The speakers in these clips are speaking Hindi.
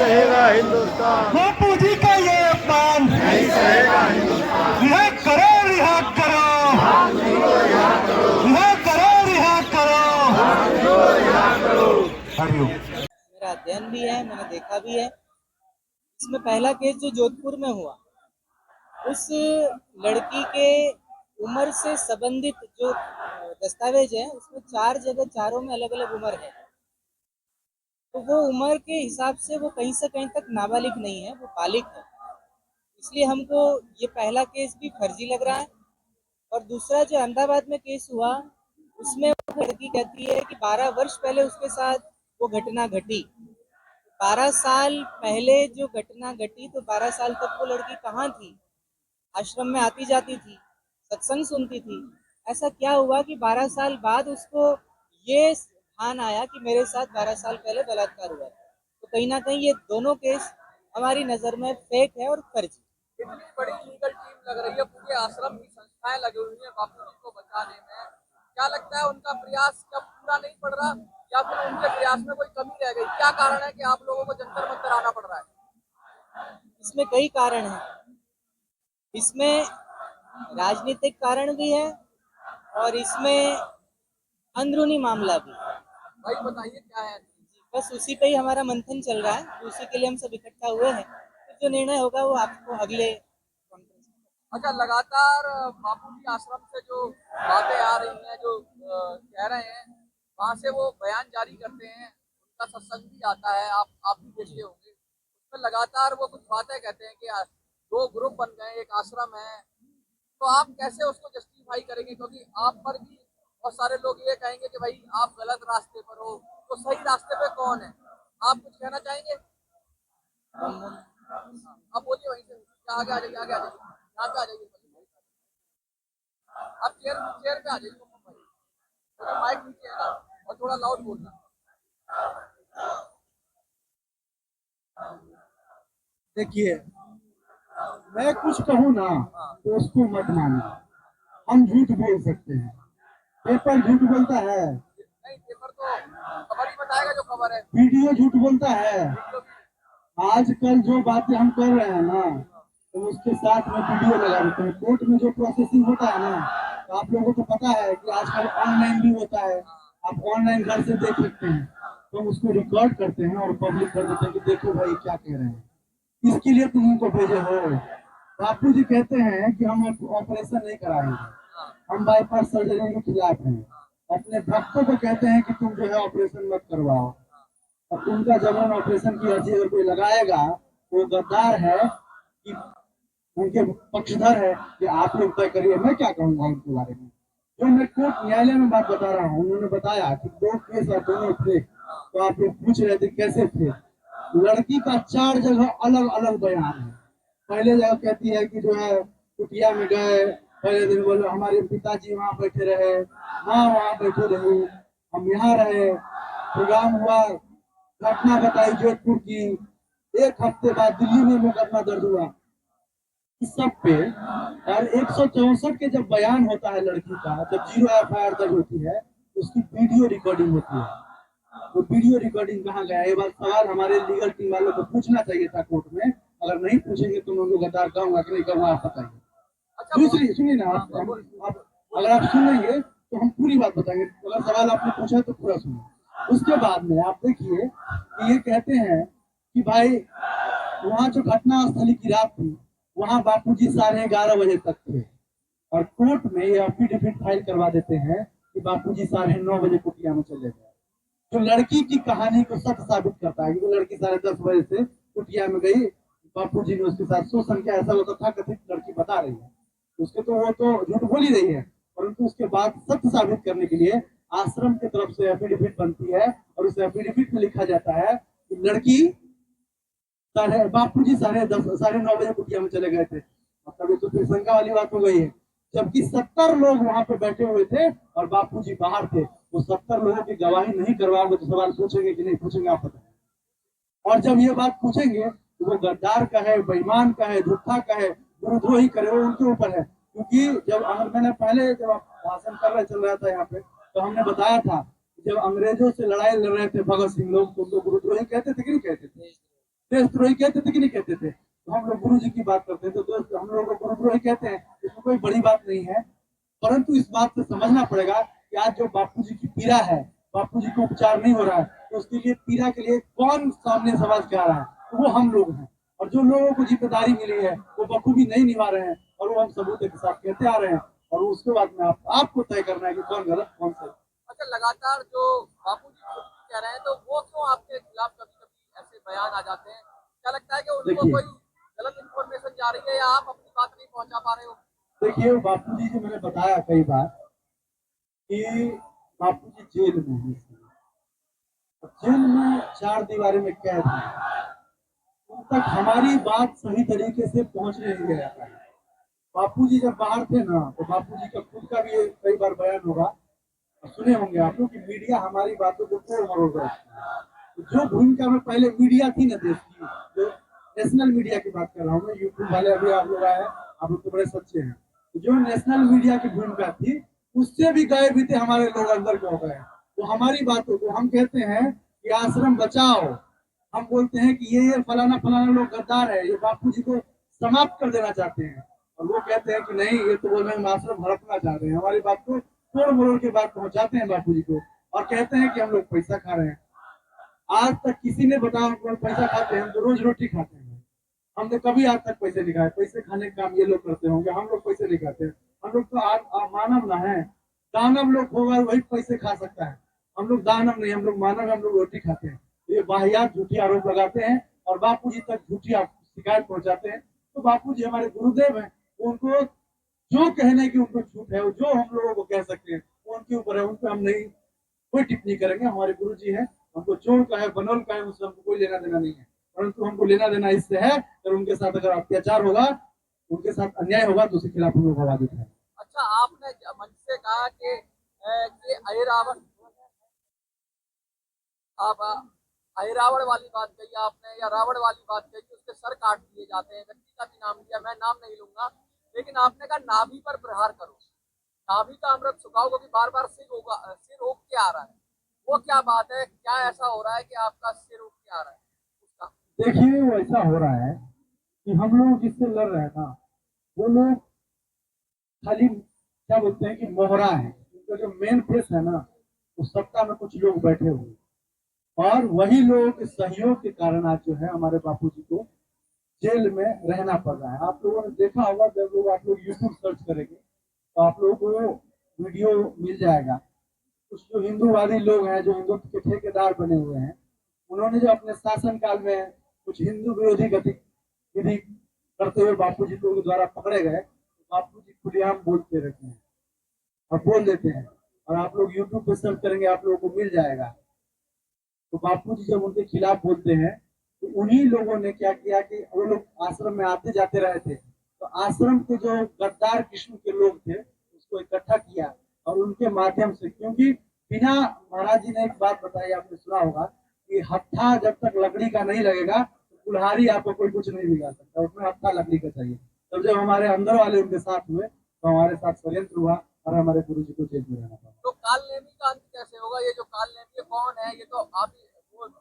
सहेगा हिंदुस्तान, बापू जी का ये अपमान नहीं सहेगा हिंदुस्तान। रिहा करो, रिहा करो, रिहा करो, रिहा करो। हरिओम। मेरा अध्ययन भी है, मैंने देखा भी है। इसमें पहला केस जो जोधपुर में हुआ, उस लड़की के उम्र से संबंधित जो दस्तावेज है, उसमें 4 जगह चारों में अलग अलग उम्र है। तो वो उम्र के हिसाब से वो कहीं से कहीं तक नाबालिग नहीं है, वो बालिग है। इसलिए हमको ये पहला केस भी फर्जी लग रहा है। और दूसरा जो अहमदाबाद में केस हुआ, उसमें वो लड़की कहती है कि 12 वर्ष पहले उसके साथ वो घटना घटी। 12 साल पहले जो घटना घटी, तो 12 साल तक वो लड़की कहाँ थी? आश्रम में आती जाती थी, सत्संग सुनती थी। ऐसा क्या हुआ कि 12 साल बाद उसको ये ध्यान आया कि मेरे साथ 12 साल पहले बलात्कार हुआ? तो कहीं ना कहीं ये दोनों केस हमारी नज़र में फेक है और फर्जी। इतनी बड़ी लीगल टीम लग रही है, पूरे आश्रम की संस्थाएं लगी हुई हैं बापू जी को बचाने में। क्या लगता है उनका प्रयास क्या पूरा नहीं पड़ रहा, या फिर उनके प्रयास में कोई कमी रह गई? क्या कारण है कि आप लोगों को जंतर मंतर आना पड़ रहा है? इसमें कई कारण हैं। इसमें राजनीतिक कारण भी है और इसमें अंदरूनी मामला भी है। भाई बताइए क्या है? बस उसी पे ही हमारा मंथन चल रहा है, उसी के लिए हम सब इकट्ठा हुए हैं। तो जो निर्णय होगा वो आपको अगले कॉन्फ्रेंस में। अच्छा, लगातार बापू जी आश्रम से जो बातें आ रही हैं, जो कह रहे हैं, वहाँ से वो बयान जारी करते हैं, उनका सत्संग भी आता है, आप भी देखते होंगे। उसमें लगातार वो कुछ बातें कहते हैं कि 2 ग्रुप बन गए, एक आश्रम है। तो आप कैसे उसको जस्टिफाई करेंगे? क्योंकि आप पर भी बहुत सारे लोग ये कहेंगे कि भाई आप गलत रास्ते पर हो, तो सही रास्ते पे कौन है? आप कुछ कहना चाहेंगे? आप बोलिए वहीं से, आगे आ जाइए, आगे आ जाइए, यहाँ पे आ जाइए। आप चेयर चेयर पे आ जाइए भाई, थोड़ा माइक नीचे है ना, और थोड़ा लाउड बोलना। देखिए, मैं कुछ कहूँ ना तो उसको मत मानो। हम झूठ बोल सकते हैं, पेपर झूठ बोलता है, नहीं, पेपर तो खबर ही बताएगा जो खबर है। वीडियो झूठ बोलता है। आजकल जो बातें हम कर रहे हैं ना, तो उसके साथ में वीडियो लगा देते हैं। कोर्ट में जो प्रोसेसिंग होता है ना, तो आप लोगों को पता है कि आजकल ऑनलाइन भी होता है। आप ऑनलाइन घर से देख सकते हैं, तो उसको रिकॉर्ड करते हैं और पब्लिक कर देते हैं कि देखो भाई क्या कह रहे हैं। इसके लिए तुम उनको भेजे हो। बापू जी कहते हैं कि हम ऑपरेशन नहीं कराएंगे, हम बाईपास सर्जरी के खिलाफ हैं। अपने भक्तों को कहते हैं कि तुम जो है ऑपरेशन मत करवाओ। अब उनका जबरन ऑपरेशन की अर्जी अगर कोई लगाएगा, वो गद्दार है कि उनके पक्षधर है कि आप लोग तय करिए। मैं क्या कहूँगा उनके बारे में? जो मैं कोर्ट न्यायालय में बात बता रहा हूँ, उन्होंने बताया कि 2 केस और दोनों थे। तो आप लोग पूछ रहे थे कैसे थे। लड़की का 4 जगह अलग अलग बयान है। पहले जगह कहती है कि जो है कुटिया में गए, पहले दिन बोलो हमारे पिताजी वहाँ बैठे रहे, माँ वहाँ बैठे रही, हम यहाँ रहे, प्रोग्राम हुआ, घटना बताई जोधपुर की। 1 हफ्ते बाद दिल्ली में मुकदमा दर्ज हुआ इस सब पे। और 164 के जब बयान होता है लड़की का, जब 0 FIR दर्ज होती है, उसकी वीडियो रिकॉर्डिंग होती है। तो वीडियो रिकॉर्डिंग कहाँ गया? ये बात सवाल हमारे लीगल टीम वालों को पूछना चाहिए था कोर्ट में। अगर नहीं पूछेंगे तो मैं उनको गद्दार कहूंगा कि नहीं कहूंगा, आप बताइए। दूसरी सुनिए ना, आप अगर आप सुनेंगे तो हम पूरी बात बताएंगे। अगर सवाल आपने पूछा तो पूरा सुनिए। उसके बाद में आप देखिए कि ये कहते हैं कि भाई वहाँ जो घटना स्थली की रात थी, वहाँ बापूजी 11:30 बजे तक थे। और कोर्ट में ये एफिडेविट फाइल करवा देते हैं कि बापूजी 9:30 बजे कुटिया में चले गए। जो लड़की की कहानी को सत्य साबित करता है कि वो लड़की 10:30 बजे से कुटिया में गई, बापूजी ने उसके साथ शोषण किया, ऐसा होता था कथित लड़की बता रही है। उसके तो वो तो झूठ बोल ही रही है, परंतु उसके बाद सत्य साबित करने के लिए आश्रम की तरफ से एफिडेविट बनती है। और उस एफिडेविट में लिखा जाता है कि लड़की बापूजी 9:30 बजे कुटिया में चले गए थे। मतलब ये तो फिर शंका वाली बात हो गई है। जबकि 70 लोग वहां पे बैठे हुए थे और बापूजी बाहर थे। वो 70 लोगों की गवाही नहीं करवाओगे तो सवाल पूछेंगे कि नहीं पूछेंगे, आप बताएं। और जब ये बात पूछेंगे तो वो गद्दार का है, बेईमान का है, झूठा का है, गुरुद्रोही करे, वो उनके ऊपर है। क्योंकि जब मैंने पहले जब भाषण कर रहे चल रहा था यहाँ पे, तो हमने बताया था जब अंग्रेजों से लड़ाई लड़ रहे थे भगत सिंह लोग, तो उनको गुरुद्रोही कहते थे कि नहीं कहते थे? देशद्रोही कहते थे कि नहीं कहते थे? तो हम लोग गुरु जी की बात करते हैं तो दोस्त हम लोग को गुरुद्रोही कहते हैं, इसमें कोई बड़ी बात नहीं है। परंतु इस बात से समझना पड़ेगा कि आज जो बापू जी की पीड़ा है, बापू जी को उपचार नहीं हो रहा है, तो उसके लिए पीड़ा के लिए कौन सामने से आवाज उठा रहा है? तो वो हम लोग हैं। और जो लोगों को जिम्मेदारी मिली है वो बखूबी नहीं निभा रहे हैं, और वो हम सबूत के साथ कहते आ रहे हैं। और उसके बाद में आपको तय करना है कि कौन गलत कौन सही। अच्छा, लगातार जो बापू जी खुद भी कह रहे हैं, तो वो क्यों आपके खिलाफ कभी कभी ऐसे बयान आ जाते हैं? क्या लगता है कि उनको देखिए, कोई गलत इन्फॉर्मेशन जा रही है, या आप अपनी बात नहीं पहुंचा पा रहे हो? देखिए बापू जी जो मैंने बताया कई बार कि बापू जी जेल में हैं इस समय। जेल में 4 दीवारी में कैद है, उन तक हमारी बात सही तरीके से पहुंच नहीं गया है। बापू जी जब बाहर थे ना, तो बापू जी का खुद का भी कई बार बयान होगा, सुने होंगे आप लोग, कि मीडिया हमारी बातों को तोड़ मरोड़ रहा है। तो जो भूमिका में पहले मीडिया थी ना देश की, जो नेशनल मीडिया की बात कर रहा हूँ मैं, यूट्यूब वाले अभी आप लोग आए, आप लोग तो बड़े सच्चे हैं। तो जो नेशनल मीडिया की भूमिका थी, उससे भी गए भी थे हमारे लोग अंदर के हो गए। वो हमारी बातों को, हम कहते हैं कि आश्रम बचाओ, हम बोलते हैं कि ये फलाना फलाना लोग गद्दार है, ये बापू जी को समाप्त कर देना चाहते हैं। और वो कहते हैं कि नहीं, ये तो बोल रहे हैं हम आश्रम भड़कना चाह रहे हैं, हमारी बात को तोड़ मरोड़ के बात पहुंचाते हैं बापू जी को, और कहते हैं कि हम लोग पैसा खा रहे हैं। आज तक किसी ने बताया हम पैसा खाते हैं? हम तो रोज रोटी खाते हैं, हमने कभी आज तक पैसे नहीं खाए। पैसे खाने का काम ये लोग करते होंगे, हम लोग पैसे नहीं खाते। हम लोग तो मानव ना है, दानव लोग होगा वही पैसे खा सकता है। हम लोग दानव नहीं, हम लोग मानव है, हम लोग रोटी खाते हैं। ये वाहियात झूठी आरोप लगाते हैं और बापू जी तक झूठी शिकायत पहुंचाते हैं। तो बापू जी हमारे गुरुदेव हैं, उनको जो कहने की उनको छूट है, जो हम लोगों को कह सकते हैं वो उनके ऊपर है, उन पर हम नहीं कोई टिप्पणी करेंगे। हमारे गुरु जी है, हमको चोर का है बनोल का है उससे हमको कोई लेना देना नहीं है। परंतु हमको लेना देना इससे है अगर उनके साथ अगर अत्याचार होगा, उनके साथ अन्याय होगा, तो उसके खिलाफ हम लोग आवाज उठाएं। अच्छा, आपने मंच से कहा कि अहिरावण, आप अहिरावण वाली बात कही आपने, या रावण वाली बात कही कि उसके सर काट दिए जाते हैं, व्यक्ति का भी नाम लिया, मैं नाम नहीं लूंगा, लेकिन आपने कहा नाभि पर प्रहार करो, नाभि का अमृत सुखाओ, क्योंकि बार बार सिर उग के आ रहा है। वो क्या बात है, क्या ऐसा हो रहा है कि आपका सिर उग के आ रहा है उसका? देखिए वो ऐसा हो रहा है कि हम लोग जिससे लड़ रहे हैं ना, वो लोग खाली क्या बोलते हैं कि मोहरा है, उनका जो मेन फेस है ना, उस सत्ता में कुछ लोग बैठे हुए, और वही लोगों के सहयोग के कारण आज जो है हमारे बापू जी को जेल में रहना पड़ रहा है। आप लोगों ने देखा होगा, जब लोग आप लोग यूट्यूब सर्च करेंगे तो आप लोगों को वीडियो मिल जाएगा। कुछ जो हिंदूवादी लोग हैं, जो हिंदुत्व के ठेकेदार बने हुए हैं, उन्होंने जो अपने शासन काल में कुछ हिंदू विरोधी गतिविधि करते हुए बापू जी को द्वारा पकड़े गए, तो बापू जी खुलेआम बोलते रहते हैं और बोल देते हैं, और आप लोग यूट्यूब पे सर्च करेंगे आप लोगों को मिल जाएगा। तो बापू जी जब उनके खिलाफ बोलते हैं, तो उन्हीं लोगों ने क्या किया कि वो लोग आश्रम में आते जाते रहे थे, तो आश्रम के जो गद्दार किस्म के लोग थे उसको इकट्ठा किया, और उनके माध्यम से, क्योंकि बिना, महाराज जी ने एक बात बताई, आपने सुना होगा कि हत्था जब तक लकड़ी का नहीं लगेगा तो कुल्हाड़ी आपको कोई कुछ नहीं बिगाड़ सकता, उसमें हत्था लकड़ी का चाहिए। तब जब हमारे अंदर वाले उनके साथ हुए तो हमारे साथ षड्यंत्र हुआ और हमारे गुरु जी को जेल में रहना पड़ा। तो काल नेमी का अंत कैसे होगा? ये जो काल नेमी कौन है, ये तो आप ही वो इस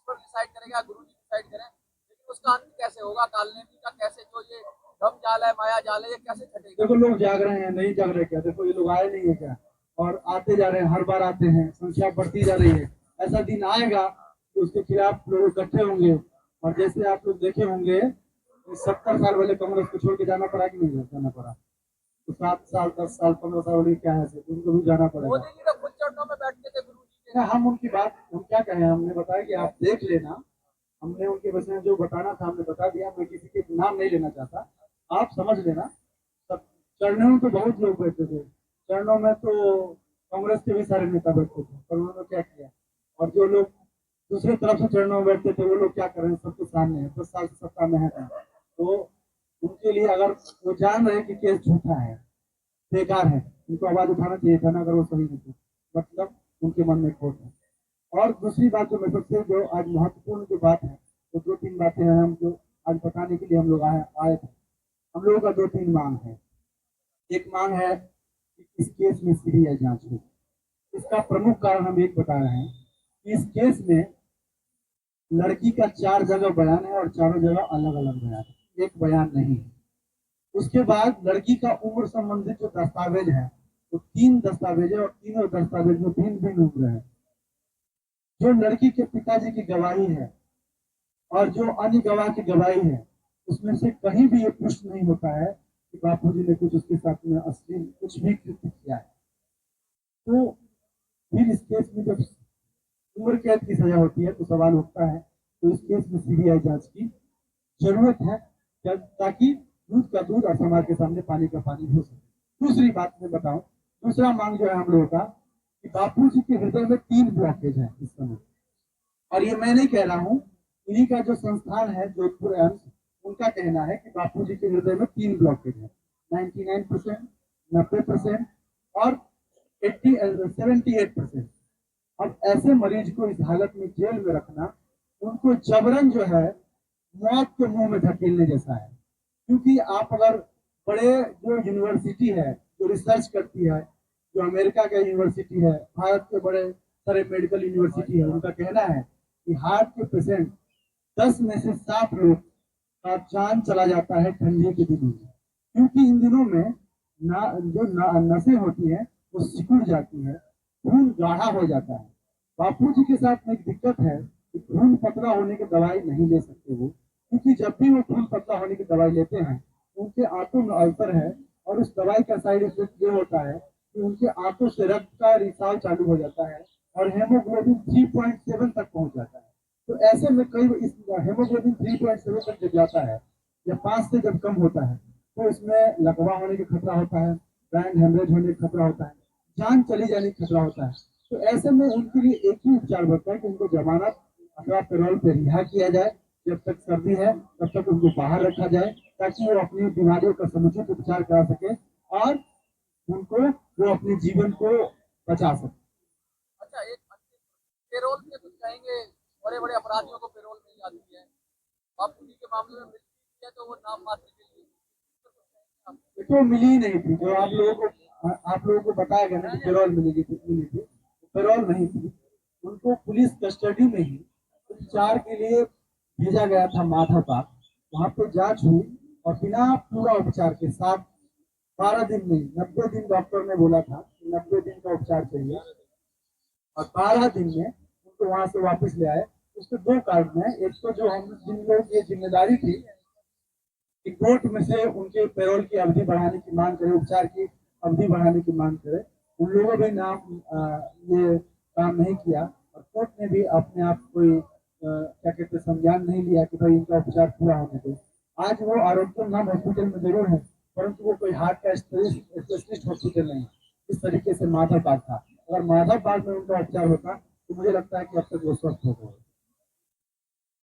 पर डिसाइड करेंगे, गुरु जी डिसाइड करें, लेकिन उसका अंत कैसे होगा? काल नेमी का कैसे, जो ये धर्म जाल है, माया जाल है, ये कैसे छटेगा? देखो लोग जाग रहे हैं, नहीं जाग रहे क्या? देखो ये लोग आए नहीं है क्या, और आते जा रहे हैं, हर बार आते हैं, संख्या बढ़ती जा रही है। ऐसा दिन आएगा कि उसके खिलाफ लोग इकट्ठे होंगे, और जैसे आप लोग देखे होंगे 70 साल वाले कांग्रेस को छोड़ के जाना पड़ा कि नहीं जाना पड़ा, तो 7 साल 10 साल 15 साल वाले क्या है, उनको भी जाना पड़ेगा। मोदी जी तो खुद चरणों में बैठते थे गुरु जी के। हम उनकी बात हम क्या कहें, हमने बताया कि आप देख लेना, हमने उनके बस में जो बताना था हमने बता दिया, मैं किसी के नाम नहीं लेना चाहता, आप समझ लेना। सब चरणों में तो बहुत लोग बैठते थे, चरणों में तो कांग्रेस के भी सारे नेता बैठते थे, पर उन्होंने क्या किया, और जो लोग दूसरे तरफ से चरणों में बैठते थे वो लोग क्या कर रहे हैं, सबके सामने है, 10 साल से सत्ता में है, तो उनके लिए अगर वो जान रहे कि केस झूठा है, बेकार है, उनको आवाज उठाना चाहिए था ना, अगर वो सही नहीं थे, मतलब उनके मन में खोट है। और दूसरी बात जो मैं सबसे जो आज महत्वपूर्ण जो बात है, तो 2-3 बातें हैं हम जो आज बताने के लिए हम लोग आए थे। हम लोगों का 2-3 मांग है। एक मांग है कि इस केस में सीबीआई जांच हो। इसका प्रमुख कारण हम एक बता रहे हैं कि इस केस में लड़की का 4 जगह बयान है और चारों जगह अलग अलग बयान है, एक बयान नहीं है। उसके बाद लड़की का उम्र संबंधित जो दस्तावेज है, तो 3 दस्तावेज है और तीनों दस्तावेज में भिन्न भिन्न उम्र है। जो लड़की के पिताजी की गवाही है और जो अन्य गवाह की गवाही है, उसमें से कहीं भी ये पुष्ट नहीं होता है कि बापूजी ने कुछ उसके साथ में अश्लील कुछ भी कृत्य किया है। तो फिर इस केस में जब उम्र कैद की सजा होती है तो सवाल उठता है, तो इस केस में सीबीआई जांच की जरूरत है ताकि दूध का दूध और समाज के सामने पानी का पानी हो सके। दूसरी बात मैं बताऊं, दूसरा मांग जो है हम लोगों का कि बापूजी के हृदय में 3 ब्लॉकेज है इस समय, और ये मैं नहीं कह रहा हूँ, इन्हीं का जो संस्थान है जोधपुर एम्स, उनका कहना है कि बापूजी के हृदय में 3 ब्लॉकेज है, 99%, 90% और 78%। अब ऐसे मरीज को इस हालत में जेल में रखना, उनको जबरन जो है मौत के मुंह में धकेलने जैसा है। क्योंकि आप अगर बड़े जो यूनिवर्सिटी है जो रिसर्च करती है, जो अमेरिका का यूनिवर्सिटी है, भारत के बड़े सारे मेडिकल यूनिवर्सिटी है, उनका कहना है कि हार्ट के पेशेंट 10 में से 7 लोग का जान चला जाता है ठंडी के दिनों में, क्योंकि इन दिनों में नसें होती है वो सिकुड़ जाती है, खून गाढ़ा हो जाता है। बापूजी के साथ में एक दिक्कत है कि खून पतला होने की दवाई नहीं ले सकते वो, क्योंकि जब भी वो खून पतला होने की दवाई लेते हैं उनके आंतों में अल्सर है, और उस दवाई का साइड इफेक्ट ये होता है कि उनके आंतों से रक्त का रिसाव चालू हो जाता है और हेमोग्लोबिन 3.7 तक पहुंच जाता है। तो ऐसे में कई इस हेमोग्लोबिन 3.7 तक जब जाता है या 5 से जब कम होता है तो इसमें लकवा होने का खतरा होता है, ब्रेन हेमरेज होने का खतरा होता है, जान चली जाने का खतरा होता है। तो ऐसे में उनके लिए एक ही उपचार बचता है कि उनको जमानत अथवा पैरोल पे रिहा किया जाए, जब तक सर्दी है तब तक उनको बाहर रखा जाए ताकि वो अपनी बीमारियों का समुचित उपचार करा सके और उनको वो अपने जीवन को बचा सके। अच्छा, एक पेरोल पे कुछ कहेंगे, बड़े बड़े अपराधियों को पेरोल मिल जाती है, बापूजी के मामले में मिलती है तो वो नाम मात्र के लिए, तो मिली ही नहीं थी। जो आप लोगों को बताया गया ना कि पेरोल मिली थी, पेरोल नहीं थी। उनको पुलिस कस्टडी में ही उपचार के लिए भेजा गया था माधव पार्क, वहां पे जांच हुई और बिना पूरा उपचार के साथ 12 दिन में 90 दिन डॉक्टर ने बोला था कि 90 दिन का उपचार चाहिए, और 12 दिन में उनको वहां से वापस ले आए। उसके 2 कारण हैं। एक तो जो हम जिन लोग ये जिम्मेदारी थी कि कोर्ट में से उनके पैरोल की अवधि बढ़ाने की मांग करे, उपचार की अवधि बढ़ाने की मांग करे, उन लोगों ने ये काम नहीं किया और कोर्ट ने भी अपने आप कोई क्या कहते संज्ञान नहीं लिया कि भाई इनका उपचार पूरा होने दो। आज वो आरोग्य नाम हॉस्पिटल में जरूर है, परंतु वो कोई हार्ट का स्पेशलिस्ट हॉस्पिटल नहीं। इस तरीके से माधव बाग था, अगर माधव बाग में उनका उपचार होता तो मुझे लगता है कि अब तक वो स्वस्थ हो गए।